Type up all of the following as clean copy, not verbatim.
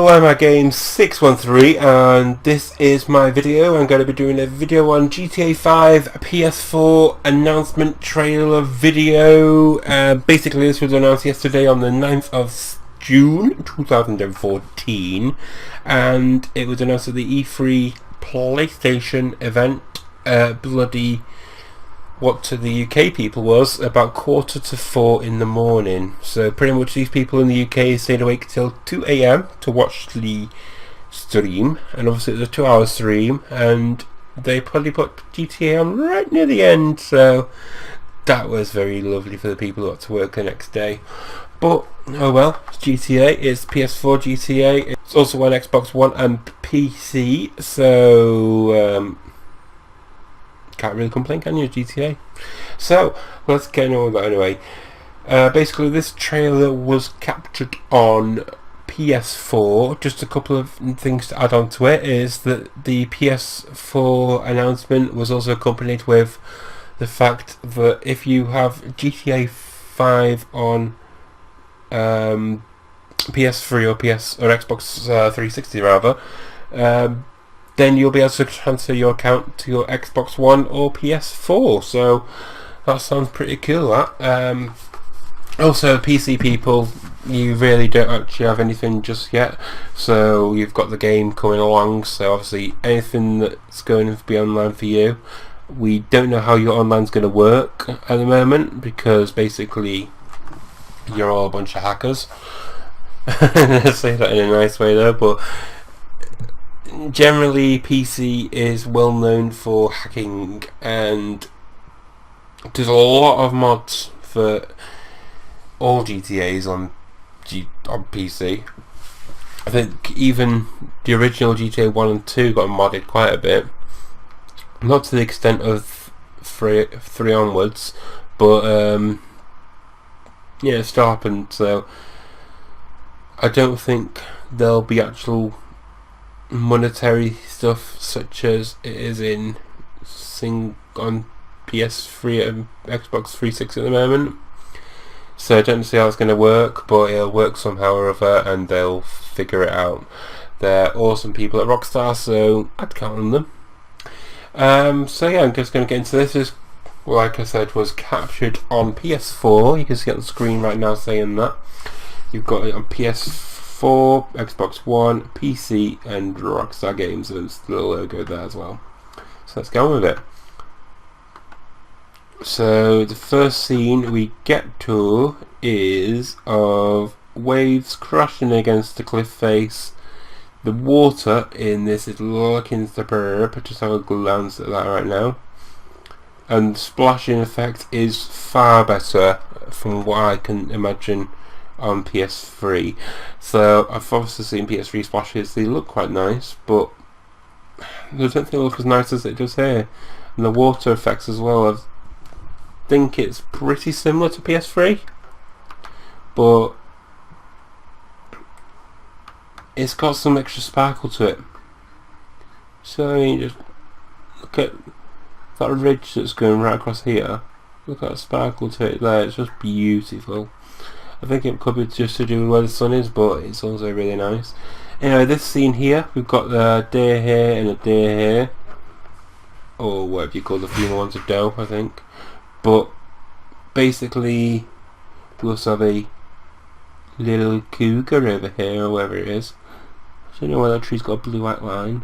Hello, I'm at Games 613 and this is my video. I'm going to be doing a video on GTA 5 PS4 announcement trailer video. Basically this was announced yesterday on the 9th of June 2014 and it was announced at the E3 PlayStation event. What to the UK people was about 3:45 in the morning. So pretty much these people in the UK stayed awake till 2 AM to watch the stream, and obviously it was a 2-hour stream and they probably put GTA on right near the end, so that was very lovely for the people who got to work the next day. But oh well, it's GTA, it's PS4 GTA, it's also on Xbox One and PC, so can't really complain, can you? GTA. So let's get on with that anyway. Basically this trailer was captured on PS4. Just a couple of things to add on to it is that the PS4 announcement was also accompanied with the fact that if you have GTA 5 on PS3 or Xbox 360 rather, then you'll be able to transfer your account to your Xbox One or PS4, so that sounds pretty cool, that. Also, PC people, you really don't actually have anything just yet, so you've got the game coming along, so obviously anything that's going to be online for you, we don't know how your online's going to work at the moment, because basically you're all a bunch of hackers. I say that in a nice way though, but generally PC is well known for hacking, and there's a lot of mods for all GTAs on PC. I think even the original GTA 1 and 2 got modded quite a bit, not to the extent of 3 onwards, but yeah, it still happened. So I don't think there'll be actual monetary stuff such as it is in on PS3 and Xbox 360 at the moment, so I don't see how it's going to work, but it'll work somehow or other and they'll figure it out. They're awesome people at Rockstar, so I'd count on them. So yeah, I'm just going to get into this. This, like I said, was captured on PS4. You can see on the screen right now saying that. You've got it on PS4, Xbox One, PC, and Rockstar Games. There's the logo there as well. So let's go on with it. So the first scene we get to is of waves crashing against the cliff face. The water in this is looking superb. Just have a glance at that right now. And the splashing effect is far better from what I can imagine on PS3. So I've obviously seen PS3 splashes, they look quite nice, but I don't think they look as nice as it does here. And the water effects as well, I think it's pretty similar to PS3, but it's got some extra sparkle to it. So I mean, just look at that ridge that's going right across here. Look at that sparkle to it there, it's just beautiful. I think it could be just to do with where the sun is, but it's also really nice. Anyway, this scene here, we've got the deer here and a deer here, or whatever you call the female ones, a doe, I think. But basically, we also have a little cougar over here, or wherever it is. I don't know why that tree's got a blue outline.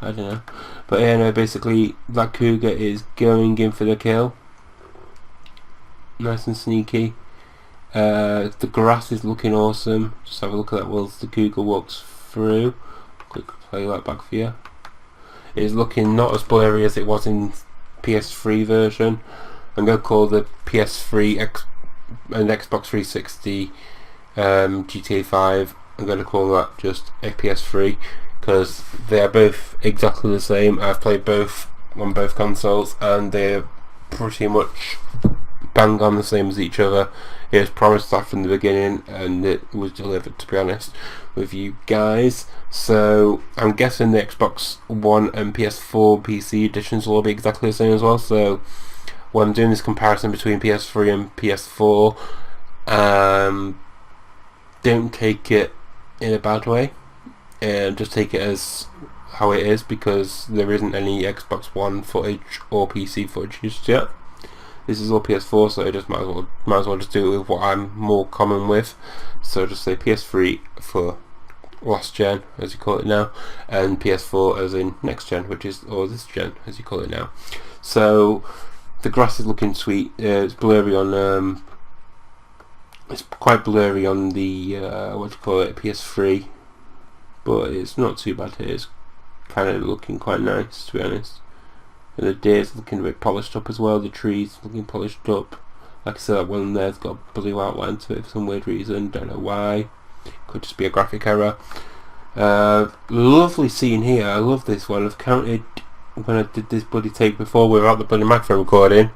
I don't know. But yeah, no, basically, that cougar is going in for the kill. Nice and sneaky. The grass is looking awesome. Just have a look at that whilst the cougar walks through. Quick play that back for you. It is looking not as blurry as it was in PS3 version. I'm going to call the PS3 and Xbox 360 GTA 5, I'm going to call that just a PS3, because they are both exactly the same. I've played both on both consoles and they're pretty much bang on the same as each other. It was promised that from the beginning and it was delivered, to be honest with you guys. So I'm guessing the Xbox One and PS4 PC editions will all be exactly the same as well. So when I'm doing this comparison between PS3 and PS4, don't take it in a bad way, and just take it as how it is, because there isn't any Xbox One footage or PC footage just yet. This is all PS4, so I just might as well just do it with what I'm more common with. So just say PS3 for last gen, as you call it now, and PS4 as in next gen, which is, or this gen, as you call it now. So the grass is looking sweet. It's blurry on it's quite blurry on the what do you call it, PS3, but it's not too bad here. It's kind of looking quite nice, to be honest. And the deer's looking a bit polished up as well. The trees looking polished up. Like I said, that one there's got a blue outline to it for some weird reason. Don't know why. Could just be a graphic error. Lovely scene here. I love this one. I've counted, when I did this bloody take before without the bloody microphone recording,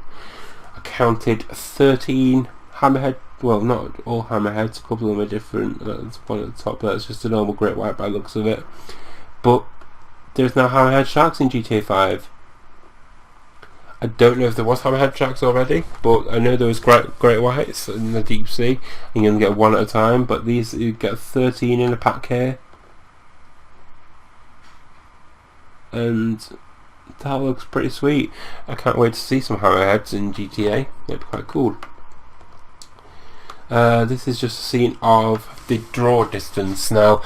I counted 13 hammerhead. Well, not all hammerheads. A couple of them are different. There's one at the top. That's just a normal great white by the looks of it. But there's now hammerhead sharks in GTA 5. I don't know if there was hammerhead sharks already, but I know there was great whites in the deep sea, and you can get one at a time. But these, you get 13 in a pack here, and that looks pretty sweet. I can't wait to see some hammerheads in GTA. It'd be quite cool. This is just a scene of the draw distance. Now,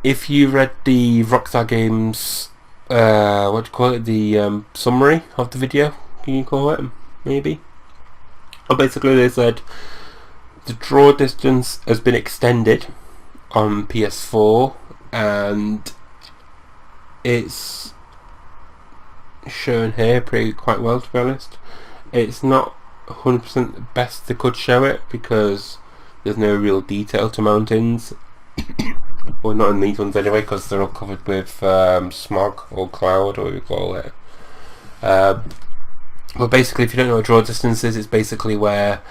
if you read the Rockstar Games, what do you call it, the summary of the video, can you call it, maybe? Well, basically they said the draw distance has been extended on PS4, and it's shown here quite well, to be honest. It's not 100% the best they could show it, because there's no real detail to mountains. Well, not in these ones anyway, because they're all covered with smog or cloud, or what you call it. But basically, if you don't know what draw distance is, it's basically where,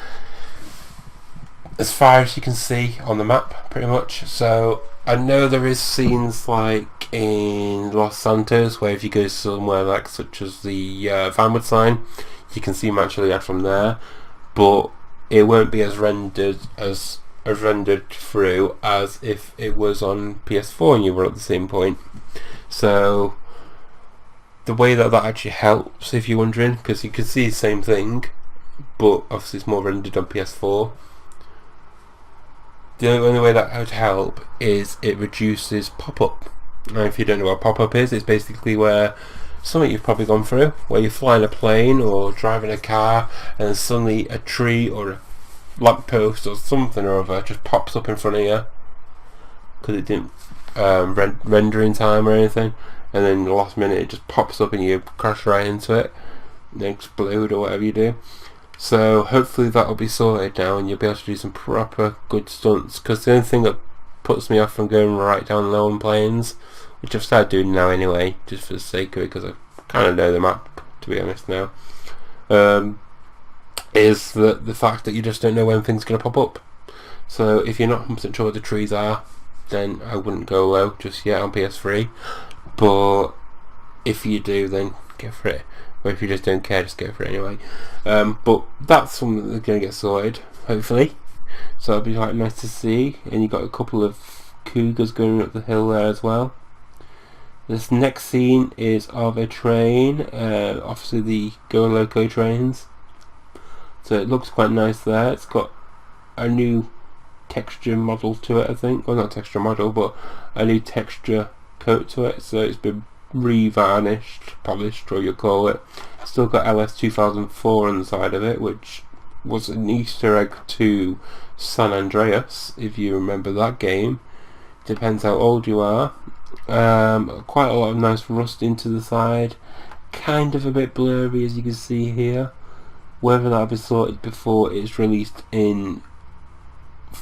as far as you can see on the map, pretty much. So I know there is scenes like in Los Santos where if you go somewhere like such as the Vanwood sign, you can see them actually add from there, but it won't be as rendered through as if it was on PS4 and you were at the same point. So the way that actually helps, if you're wondering, because you can see the same thing, but obviously it's more rendered on PS4. The only way that would help is it reduces pop-up. Now, if you don't know what pop-up is, it's basically where something you've probably gone through, where you're flying a plane or driving a car, and then suddenly a tree or a lamppost or something or other just pops up in front of you because it didn't render in time or anything, and then the last minute it just pops up and you crash right into it and explode or whatever you do. So hopefully that'll be sorted now and you'll be able to do some proper good stunts, because the only thing that puts me off from going right down low on planes, which I've started doing now anyway, just for the sake of it, because I kind of know the map, to be honest now, is the fact that you just don't know when things are going to pop up. So if you're not 100% sure what the trees are, then I wouldn't go low just yet on PS3, but if you do, then go for it. Or if you just don't care, just go for it anyway. But that's something that's going to get sorted, hopefully. So it'll be quite nice to see. And you've got a couple of cougars going up the hill there as well. This next scene is of a train, obviously the Go Loco trains. So it looks quite nice there. It's got a new texture model to it, I think. Well, not texture model, but a new texture coat to it. So it's been re-varnished, polished, or you call it. Still got LS 2004 on the side of it, which was an Easter egg to San Andreas, if you remember that game. Depends how old you are. Quite a lot of nice rust into the side. Kind of a bit blurry, as you can see here. Whether that'll be sorted before it's released in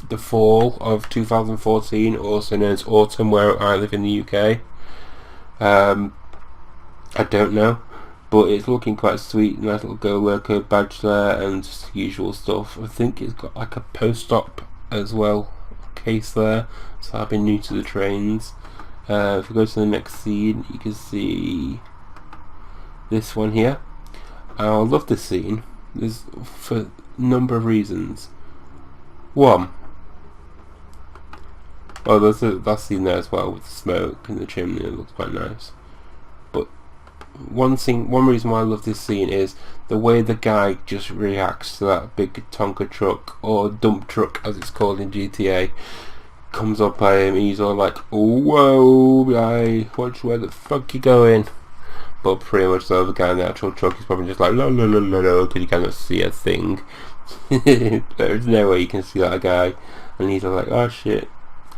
the fall of 2014, also known as autumn where I live in the UK. I don't know, but it's looking quite sweet. Nice little Go Loco badge there and just the usual stuff. I think it's got like a post-op as well case there, so I've been new to the trains. If we go to the next scene, you can see this one here. I love this scene. There's for a number of reasons. One, Oh, there's that scene there as well with the smoke and the chimney. It looks quite nice. But one reason why I love this scene is the way the guy just reacts to that big Tonka truck, or dump truck as it's called in GTA. Comes up by him, he's all like, "Oh, whoa, guy, watch where the fuck you going?" But pretty much the other guy in the actual truck is probably just like, "No, no, no, no, no," because you cannot see a thing. There's no way you can see that guy, and he's all like, "Oh shit,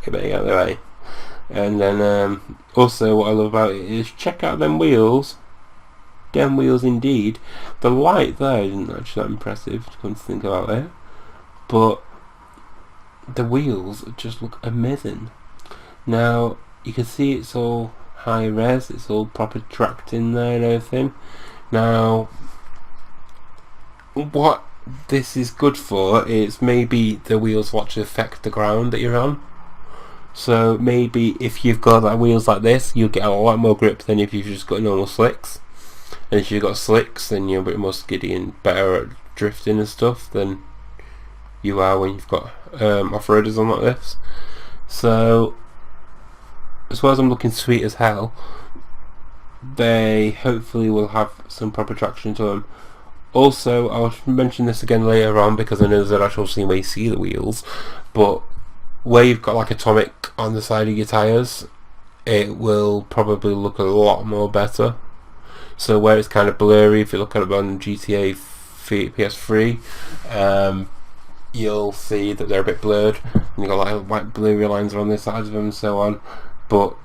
you better get out of the way." And then also what I love about it is, check out them wheels. Them wheels indeed. The light there isn't actually that impressive to come to think about it, but the wheels just look amazing. Now you can see it's all high res, it's all proper tracked in there and everything. Now what this is good for is maybe the wheels will actually affect the ground that you're on. So maybe if you've got wheels like this, you'll get a lot more grip than if you've just got normal slicks. And if you've got slicks, then you're a bit more skiddy and better at drifting and stuff than you are when you've got off-roaders on like this. So as well as I'm looking sweet as hell, they hopefully will have some proper traction to them. Also, I'll mention this again later on because I know there's an actual scene where you see the wheels, but where you've got like atomic on the side of your tyres, it will probably look a lot more better. So where it's kind of blurry, if you look at it on GTA PS3, you'll see that they're a bit blurred, and you've got like white blurry lines around the sides of them and so on. But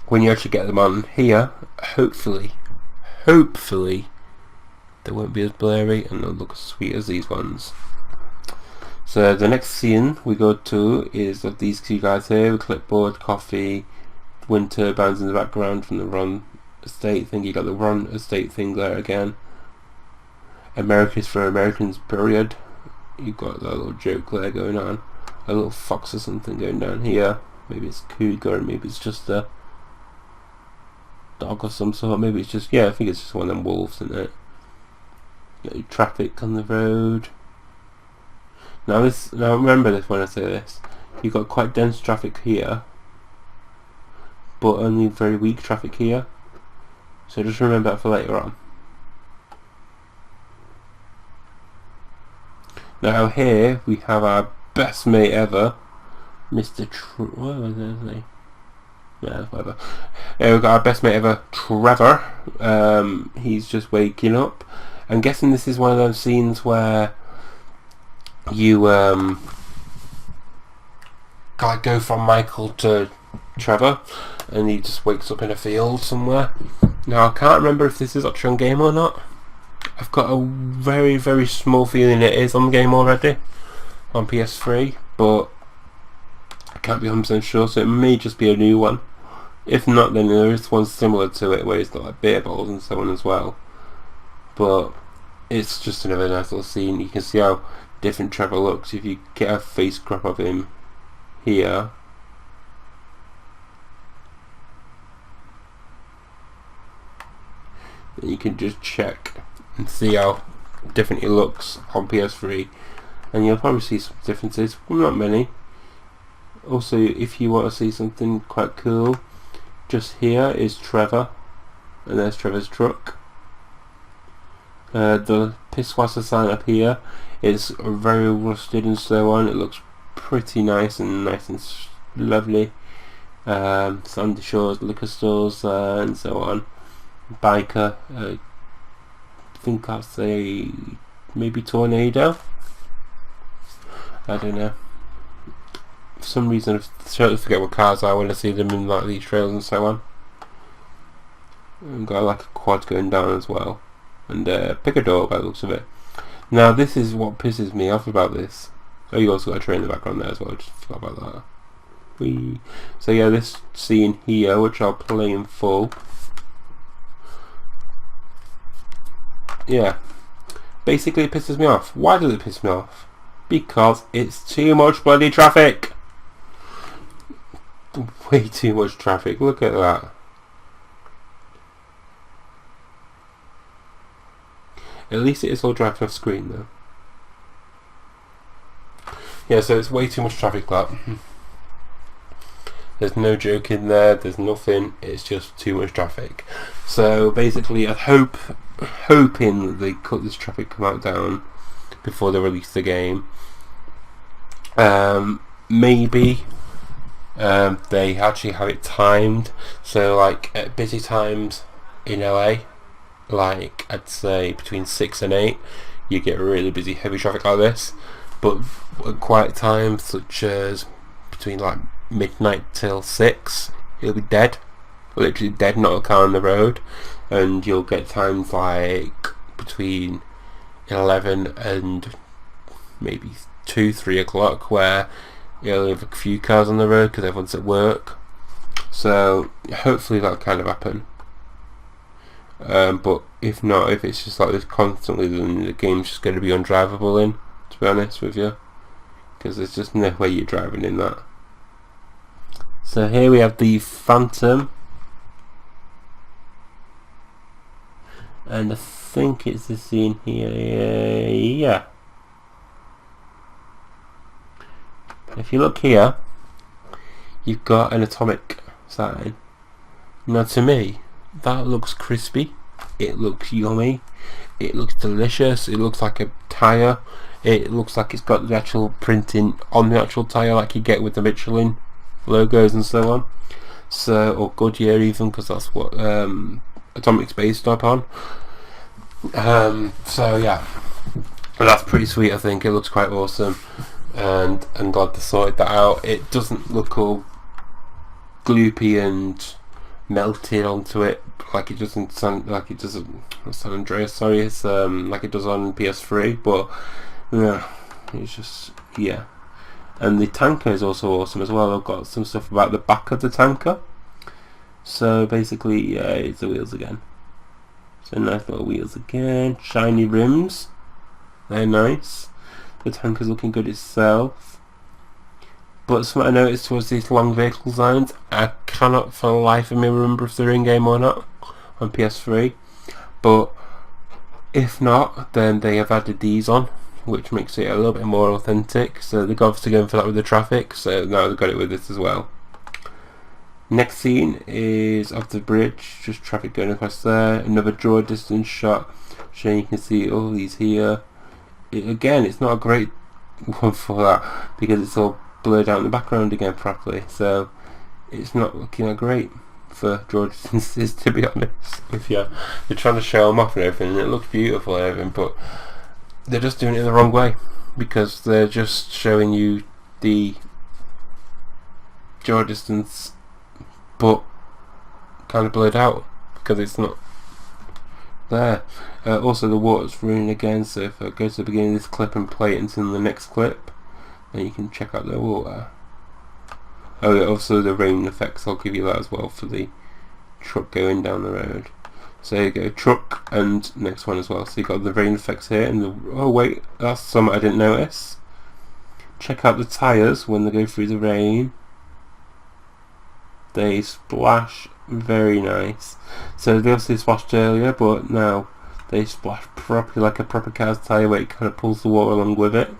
when you actually get them on here, hopefully they won't be as blurry and they'll look as sweet as these ones. So the next scene we go to is of these two guys here with clipboard, coffee, wind turbines in the background from the Ron Estate thing. You got the Ron Estate thing there again. America's for Americans period. You've got that little joke there going on. A little fox or something going down here. Maybe it's cougar, maybe it's just a dog or some sort. Maybe it's just, yeah, I think it's just one of them wolves, isn't it? Got your traffic on the road. Now remember this when I say this. You've got quite dense traffic here, but only very weak traffic here. So just remember that for later on. Now here we have our best mate ever, Mr. What was his name? Yeah, whatever. We've got our best mate ever, Trevor. He's just waking up. I'm guessing this is one of those scenes where you kind of go from Michael to Trevor, and he just wakes up in a field somewhere. Now I can't remember if this is actually on game or not. I've got a very, very small feeling it is on game already on PS3, but I can't be 100% sure, so it may just be a new one. If not, then there is one similar to it where it's got like beer balls and so on as well. But it's just another nice little scene. You can see how different Trevor looks if you get a face crop of him here. Then you can just check and see how different he looks on PS3, and you'll probably see some differences, well, not many. Also, if you want to see something quite cool, just here is Trevor, and there's Trevor's truck. The Pisswasser sign up here is very rusted and so on. It looks pretty nice and lovely. Sandy Shores liquor stores and so on. Biker, I think I'll say maybe Tornado. I don't know. For some reason I totally forget what cars are when I see them in like these trails and so on. I've got like a quad going down as well, and Picador by the looks of it. Now this is what pisses me off about this. Oh, you also got a train in the background there as well, just forgot about that. Whee. So yeah, this scene here, which I'll play in full. Yeah, basically it pisses me off. Why does it piss me off? Because it's too much bloody traffic. Way too much traffic, look at that. At least it is all driving off screen though. Yeah, so it's way too much traffic, that. There's no joke in there, there's nothing, it's just too much traffic. So basically I'm hoping that they cut this traffic amount down before they release the game. Maybe they actually have it timed, so like at busy times in LA, like I'd say between 6 and 8, you get really busy heavy traffic like this, but at quiet times such as between like midnight till 6, it'll be dead, literally dead, not a car on the road. And you'll get times like between 11 and maybe 2-3 o'clock where you'll have a few cars on the road because everyone's at work. So hopefully that'll kind of happen. But if not, if it's just like this constantly, then the game's just going to be undrivable in, to be honest with you, because there's just no way you're driving in that. So here we have the Phantom, and I think it's the scene here, yeah. If you look here, you've got an atomic sign. Now to me, that looks crispy, it looks yummy, it looks delicious, it looks like a tyre, it looks like it's got the actual printing on the actual tyre like you get with the Michelin logos and so on. So, or Goodyear even, because that's what Atomic's based upon. So yeah, but that's pretty sweet. I think it looks quite awesome, and I'm glad they sorted that out. It doesn't look all gloopy and melted onto it like it doesn't sound like it does San Andreas, sorry, it's like it does on PS3, but yeah, it's just, yeah. And the tanker is also awesome as well. I've got some stuff about the back of the tanker. So basically, yeah, it's the wheels again. So nice little wheels again, shiny rims, they're nice. The tanker's looking good itself. But something I noticed was these long vehicle designs. I cannot for the life of me remember if they're in game or not on PS3. But if not, then they have added these on, which makes it a little bit more authentic. So they're obviously going for that with the traffic, so now they've got it with this as well. Next scene is off the bridge, just traffic going across there. Another draw distance shot, showing you can see all these here. Again, it's not a great one for that because it's all blurred out in the background again properly, so it's not looking that great for draw distances, to be honest. If they're trying to show them off and everything, and it looks beautiful and everything, but they're just doing it the wrong way because they're just showing you the draw distance but kind of blurred out because it's not there. Also the water's running again, so if I go to the beginning of this clip and play it until the next clip, then you can check out the water. Oh yeah, also the rain effects, I'll give you that as well for the truck going down the road. So there you go, truck, and next one as well. So you got the rain effects here, and the, oh wait, that's something I didn't notice. Check out the tyres when they go through the rain. They splash very nice. So they obviously splashed earlier, but now they splash properly like a proper car's tyre, where it kind of pulls the water along with it.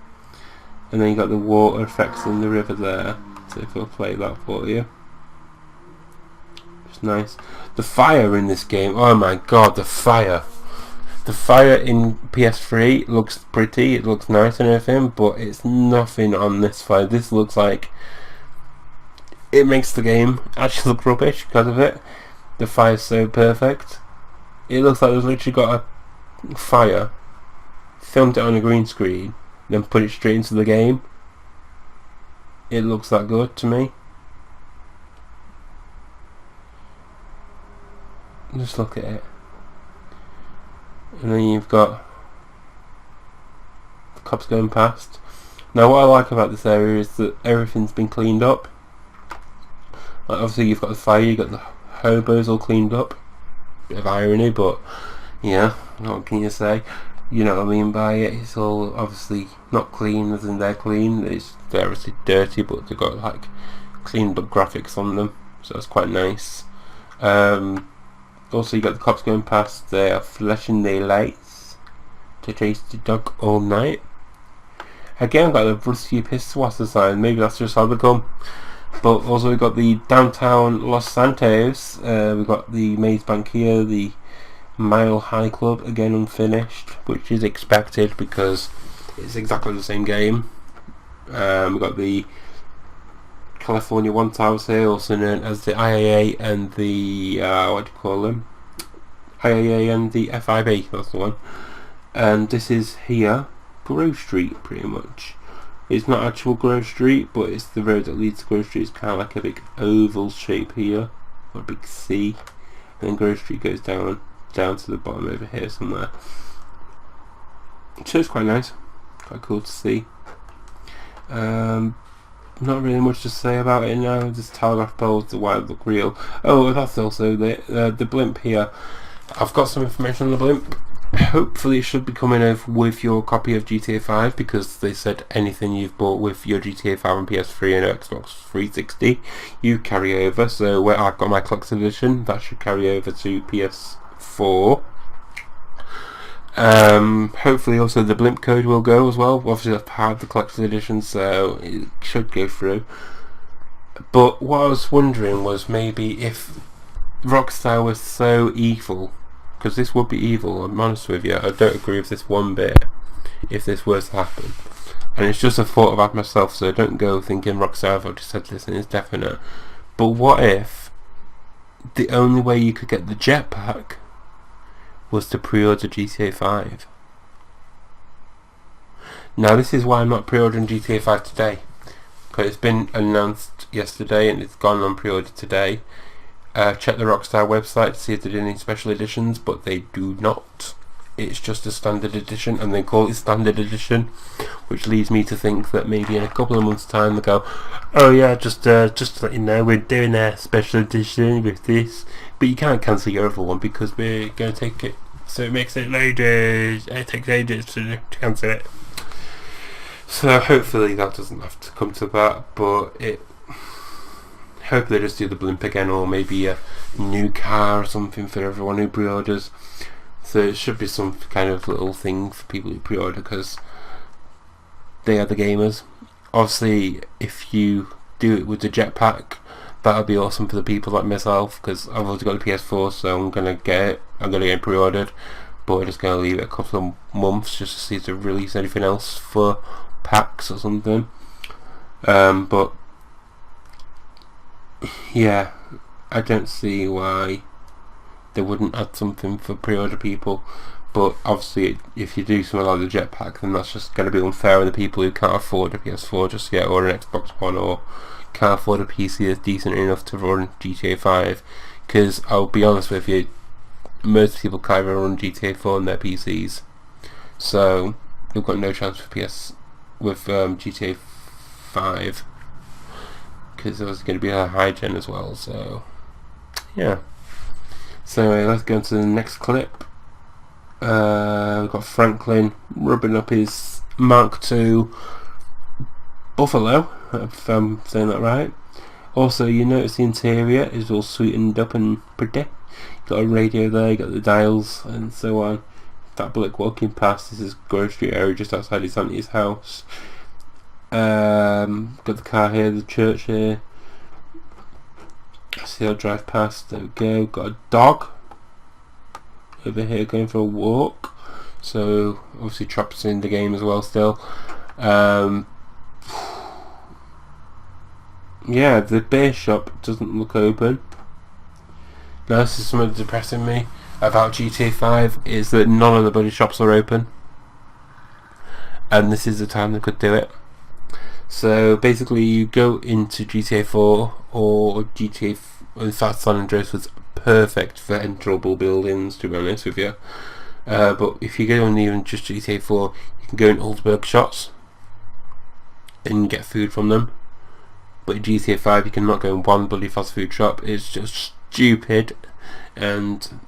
And then you got the water effects in the river there. So if I'll play that for you. It's nice. The fire in this game, oh my god, the fire. The fire in PS3 looks pretty, it looks nice and everything, but it's nothing on this fire. This looks like it makes the game actually look rubbish because of it. The fire's so perfect. It looks like they've literally got a fire, filmed it on a green screen, then put it straight into the game. It looks that good to me. Just look at it. And then you've got the cops going past. Now what I like about this area is that everything's been cleaned up. Like obviously you've got the fire, you've got the hobos all cleaned up. Bit of irony, but yeah, what can you say? You know what I mean by it. It's all obviously not clean as in they're clean. They're obviously dirty, but they've got like cleaned up graphics on them, so that's quite nice. Also you got the cops going past, they are flashing their lights to chase the dog all night. Again, got the rusty piss washer sign, maybe that's just how they come. But also we've got the downtown Los Santos. We've got the Maze Bank here, the Mile High Club, again unfinished, which is expected because it's exactly the same game. We've got the California One Towers here, also known as the IAA and the what do you call them? IAA and the FIB, that's the one. And this is here, Grove Street, pretty much. It's not actual Grove Street, but it's the road that leads to Grove Street. It's kind of like a big oval shape here, or a big C, and then Grove Street goes down to the bottom over here somewhere. So it's quite nice, quite cool to see. Not really much to say about it now. This telegraph poles, the white look real. Oh, that's also the blimp here. I've got some information on the blimp. Hopefully it should be coming over with your copy of GTA 5, because they said anything you've bought with your GTA 5 on PS3 and Xbox 360 you carry over. So where I've got my collector's edition, that should carry over to PS4. Hopefully also the blimp code will go as well. Obviously that's part of the collector's edition, so it should go through. But what I was wondering was maybe if Rockstar was so evil, because this would be evil, I'm honest with you, I don't agree with this one bit, if this was to happen. And it's just a thought about myself, so don't go thinking Rockstar have just said this and it's definite. But what if the only way you could get the jetpack was to pre-order GTA 5? Now this is why I'm not pre-ordering GTA 5 today, because it's been announced yesterday and it's gone on pre-order today. Check the Rockstar website to see if they did any special editions, but they do not. It's just a standard edition, and they call it standard edition, which leads me to think that maybe in a couple of months' time they'll go, oh yeah, just to let you know, we're doing a special edition with this, but you can't cancel your other one because we're going to take it, so it makes it ages. It takes ages to cancel it. So hopefully that doesn't have to come to that, but hopefully they just do the blimp again, or maybe a new car or something for everyone who pre-orders. So it should be some kind of little thing for people who pre-order, because they are the gamers. Obviously if you do it with the jetpack, that would be awesome for the people like myself, because I've already got a PS4, so I'm gonna get it pre-ordered, but I'm just gonna leave it a couple of months just to see if they release anything else for packs or something. But yeah, I don't see why they wouldn't add something for pre-order people. But obviously if you do something like the jetpack, then that's just going to be unfair on the people who can't afford a PS4 just yet, or an Xbox One, or can't afford a PC that's decent enough to run GTA 5. Because I'll be honest with you, most people can't even run GTA 4 on their PCs, so they've got no chance with GTA 5, because it was going to be a high gen as well. So yeah. So anyway, let's go into the next clip. We've got Franklin rubbing up his Mark II Buffalo, if I'm saying that right. Also, you notice the interior is all sweetened up and pretty. You've got a radio there, you got the dials and so on. That bloke walking past, this is Grove Street area just outside his auntie's house. Got the car here, the church here. See, I'll drive past. There we go. Got a dog over here going for a walk. So obviously Trap's in the game as well still. Yeah, the beer shop doesn't look open. Now this is something depressing me about GTA 5, is that none of the bloody shops are open, and this is the time they could do it. So basically you go into GTA 4 or GTA, in fact San Andreas was perfect for enterable buildings, to be honest with you. But if you go on even just GTA 4, you can go in Ultimate shops and get food from them. But in GTA 5 you cannot go in one bloody fast food shop. It's just stupid, and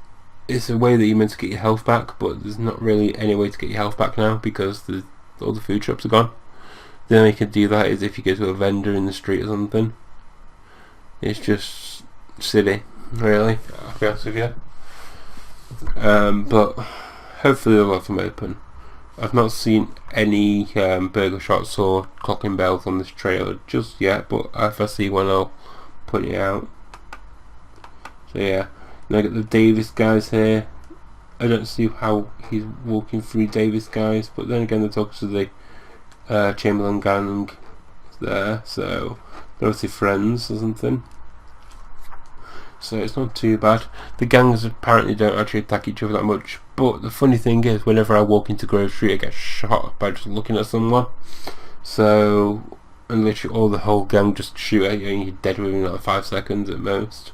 it's a way that you're meant to get your health back, but there's not really any way to get your health back now because all the food shops are gone. The only way you can do that is if you go to a vendor in the street or something. It's just silly, really, I'll be honest with you. But hopefully they'll have them open. I've not seen any burger shots or clocking bells on this trailer just yet, but if I see one I'll put it out. So yeah, now I got the Davis guys here. I don't see how he's walking through Davis guys, but then again they're talking to the Chamberlain gang there, so they're obviously friends or something. So it's not too bad. The gangs apparently don't actually attack each other that much, but the funny thing is whenever I walk into Grove Street I get shot by just looking at someone. So, and literally all the whole gang just shoot at you and you're dead within like 5 seconds at most.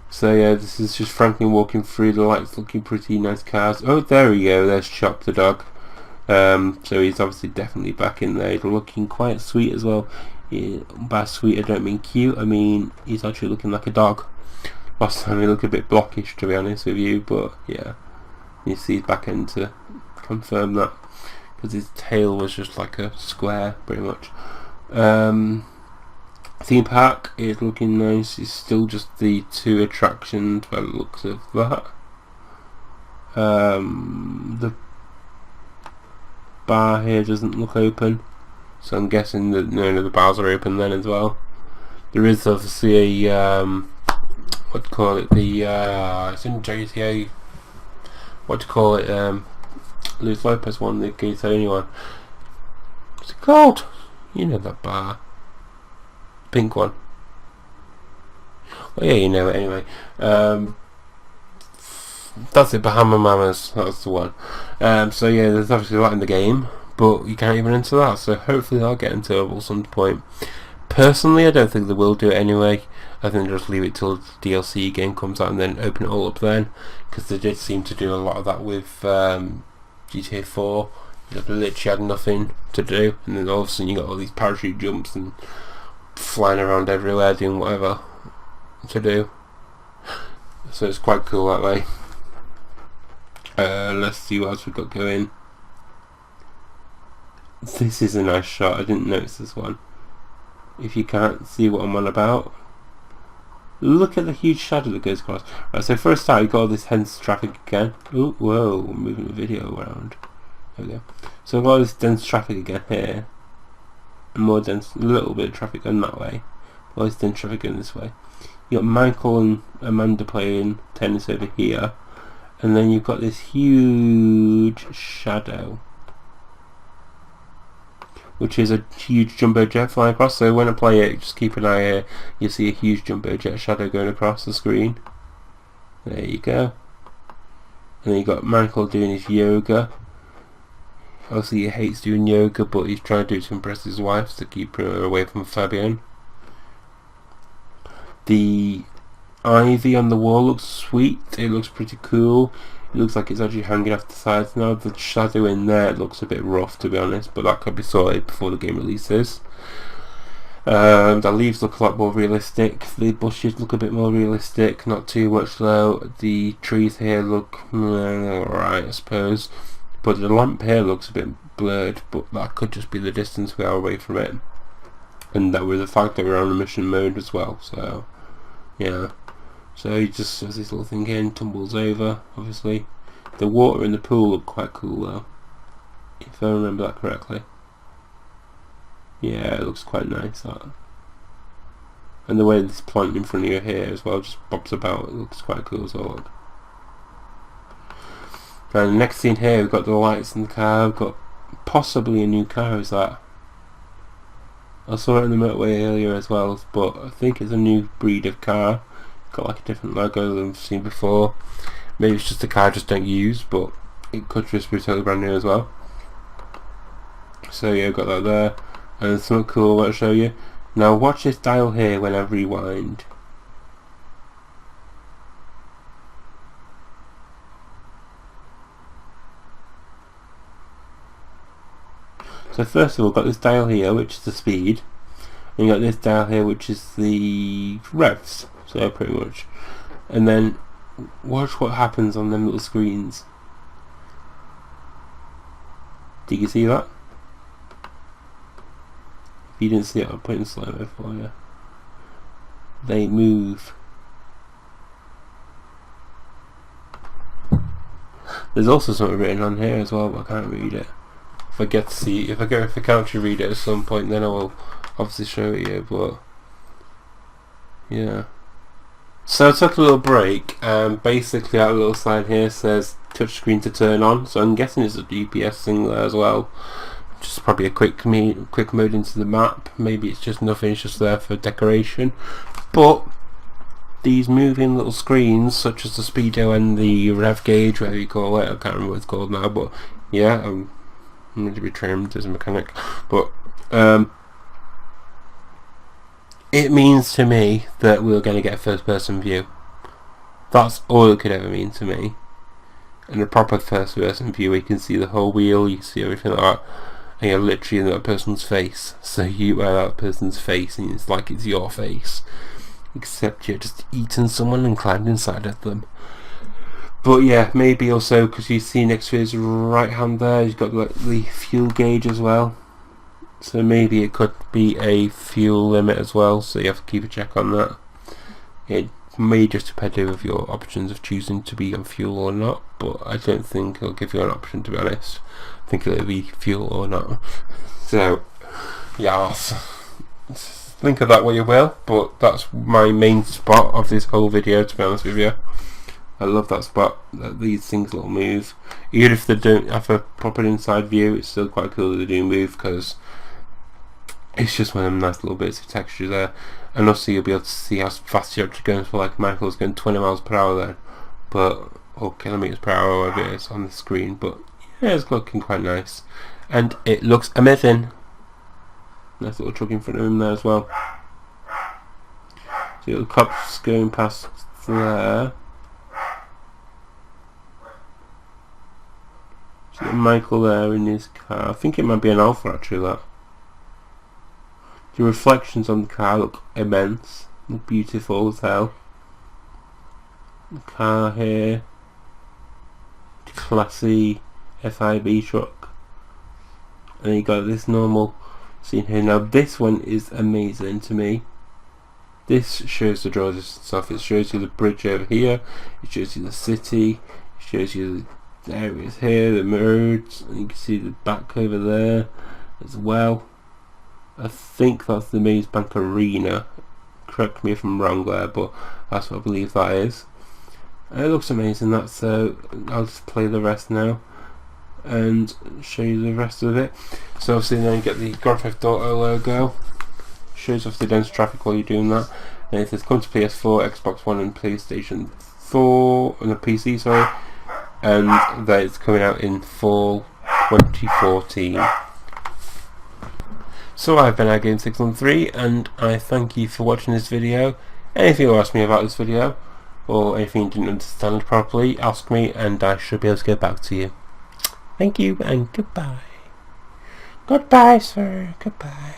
So yeah, this is just Franklin walking through the lights looking pretty nice cars. Oh, there we go, there's Chop the dog. So he's obviously definitely back in there. He's looking quite sweet as well. By sweet I don't mean cute, I mean he's actually looking like a dog. Last time he looked a bit blockish to be honest with you, but yeah, you see his back end to confirm that, because his tail was just like a square pretty much. Theme park is looking nice. It's still just the 2 attractions by the looks of that. The bar here doesn't look open, so I'm guessing that none of the bars are open then as well. There is obviously a what do you call it, the it's in GTA, what do you call it, Luis Lopez one, the GTA one. What's it called? You know that bar, pink one. Well, yeah, you know it anyway. That's it, Bahama Mamas, that's the one. So yeah, there's obviously that in the game, but you can't even enter that, so hopefully I'll get into it at some point. Personally, I don't think they will do it anyway. I think they'll just leave it till the DLC game comes out and then open it all up then, because they did seem to do a lot of that with GTA 4. They literally had nothing to do, and then all of a sudden you got all these parachute jumps and flying around everywhere doing whatever to do. So it's quite cool that way. Let's see what else we've got going. This is a nice shot, I didn't notice this one. If you can't see what I'm on about, look at the huge shadow that goes across. Right, so first out you got all this dense traffic again. Ooh, whoa, I'm moving the video around. There we go. So I've got all this dense traffic again here. And more dense, a little bit of traffic going that way. All this dense traffic going this way. You got Michael and Amanda playing tennis over here. And then you've got this huge shadow, which is a huge jumbo jet flying across. So when I play it, just keep an eye here. You'll see a huge jumbo jet shadow going across the screen. There you go. And then you got Michael doing his yoga. Obviously he hates doing yoga, but he's trying to do it to impress his wife to keep her away from Fabian. The ivy on the wall looks sweet. It looks pretty cool. It looks like it's actually hanging off the sides now. The shadow in there looks a bit rough to be honest, but that could be sorted before the game releases. The leaves look a lot more realistic. The bushes look a bit more realistic, not too much though. The trees here look alright I suppose, but the lamp here looks a bit blurred, but that could just be the distance we are away from it, and that with the fact that we're on a mission mode as well. So yeah. So he just does this little thing here and tumbles over, obviously. The water in the pool looked quite cool though, if I remember that correctly. Yeah, it looks quite nice that. And the way this plant in front of you here as well just bobs about, it looks quite cool as well. Look. And the next scene here, we've got the lights in the car, we've got possibly a new car, is that? I saw it in the motorway earlier as well, but I think it's a new breed of car. Got like a different logo than we've seen before. Maybe it's just a car I just don't use, but it could just be totally brand new as well. So yeah, got that there, and there's something cool I want to show you. Now watch this dial here when I rewind. So first of all, got this dial here, which is the speed, and you got this dial here, which is the revs. So pretty much, and then watch what happens on them little screens. Did you see that? If you didn't see it, I'll put it in slow-mo for you. They move. There's also something written on here as well, but I can't read it. if I get to see, if I can actually read it at some point, then I will obviously show it you. But yeah. So I took a little break, and basically that little sign here says touchscreen to turn on, so I'm guessing it's a GPS thing there as well. Just probably a quick mode into the map. Maybe it's just nothing, it's just there for decoration. But these moving little screens, such as the speedo and the rev gauge, whatever you call it, I can't remember what it's called now, but yeah, I'm going to be trained as a mechanic. But it means to me that we're going to get a first person view. That's all it could ever mean to me. And a proper first person view, you can see the whole wheel, you see everything like that, and you're literally in that person's face. So you are that person's face, and it's like it's your face, except you're just eating someone and climbed inside of them. But yeah, maybe also because you see next to his right hand there, he's got like the fuel gauge as well. So maybe it could be a fuel limit as well, so you have to keep a check on that. It may just depend with your options of choosing to be on fuel or not, but I don't think it'll give you an option, to be honest. I think it'll be fuel or not. So yeah, think of that what you will, but that's my main spot of this whole video, to be honest with you. I love that spot, that these things will move. Even if they don't have a proper inside view, it's still quite cool that they do move, because it's just one of them nice little bits of texture there. And also you'll be able to see how fast you're actually going. For like Michael's going 20 miles per hour then, but or kilometers per hour, whatever it is on the screen. But yeah, it's looking quite nice, and it looks amazing. Nice little truck in front of him there as well. See the cops going past there. See Michael there in his car. I think it might be an Alpha actually, that. The reflections on the car look immense, look beautiful as hell. The car here, classy FIB truck, and you got this normal scene here. Now this one is amazing to me. This shows the draw distance off. It shows you the bridge over here, it shows you the city, it shows you the areas here, the roads, and you can see the back over there as well. I think that's the Maze Bank Arena. Correct me if I'm wrong there, but that's what I believe that is. It looks amazing, that, so I'll just play the rest now and show you the rest of it. So obviously then you get the Grand Theft Auto logo. Shows off the dense traffic while you're doing that. And it says come to PS4, Xbox One and PlayStation 4 and the PC, sorry. And that it's coming out in fall 2014. So I've been Game613, and I thank you for watching this video. Anything you ask me about this video, or anything you didn't understand properly, ask me and I should be able to get back to you. Thank you and goodbye. Goodbye, sir. Goodbye.